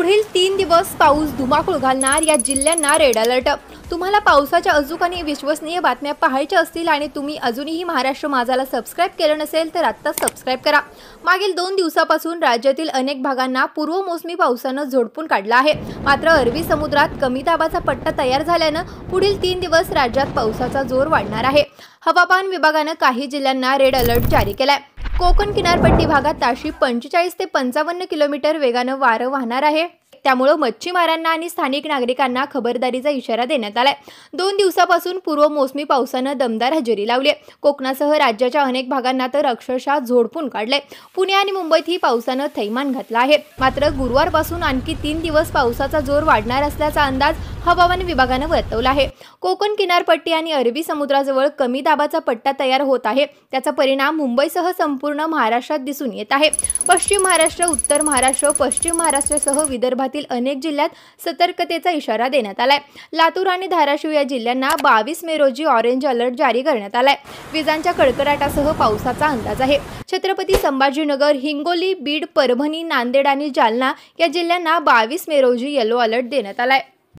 पुढील 3 दिवस पाऊस धुमाकूळ घालणार या जिल्ह्यांना रेड अलर्ट। तुम्हाला पावसाच्या अचूक आणि विश्वसनीय बातम्या पाहायच्या असतील आणि तुम्ही अजूनही महाराष्ट्र माझाला सबस्क्राइब केलं नसेल तर आत्ता सबस्क्राइब करा। मागील 2 दिवसापासून राज्यातील अनेक भागांना पूर्व मोसमी पावसानं झोडपून काढलं आहे। मात्र अरबी समुद्रात कमी दाबाचा पट्टा तयार झाल्यानं पुढील 3 दिवस राज्यात पावसाचा जोर वाढणार आहे। हवामान विभागानं काही जिल्ह्यांना रेड अलर्ट जारी केलाय। कोकण किनारपट्टी भागात ताशी 45 ते 55 किलोमीटर वेगानं वारं वाहणार आहे। त्यामुळे मच्छीमारांना आणि स्थानिक नागरिकांना खबरदारीचा इशारा देण्यात आलाय। 2 दिवसापासून पूर्व मोसमी पावसानं दमदार हजेरी लावली। कोकणासह राज्याच्या अनेक भागांना तर अक्षरशः झोडपून काढले। पुणे आणि मुंबईत ही पावसानं थैमान घातलं आहे। मात्र गुरुवारपासून आणखी 3 दिवस पावसाचा जोर वाढणार असल्याचा अंदाज हवामान विभागानं वर्तवला आहे। कोकण किनारपट्टी आणि अरबी समुद्राजवळ कमी दाबाचा पट्टा तयार होत आहे। त्याचा परिणाम मुंबईसह संपूर्ण महाराष्ट्रात दिसून येत आहे। पश्चिम महाराष्ट्र, उत्तर महाराष्ट्र, पश्चिम महाराष्ट्रासह विदर्भातील अनेक जिल्ह्यात सतर्कतेचा इशारा देण्यात आलाय। लातूर आणि धाराशिव या जिल्ह्यांना 22 मे रोजी ऑरेंज अलर्ट जारी करण्यात आलाय। विजांच्या कडकडाटासह पावसाचा अंदाज आहे। छत्रपती संभाजीनगर, हिंगोली, बीड, परभणी, नांदेड आणि जालना या जिल्ह्यांना 22 मे रोजी येलो अलर्ट देण्यात आलाय।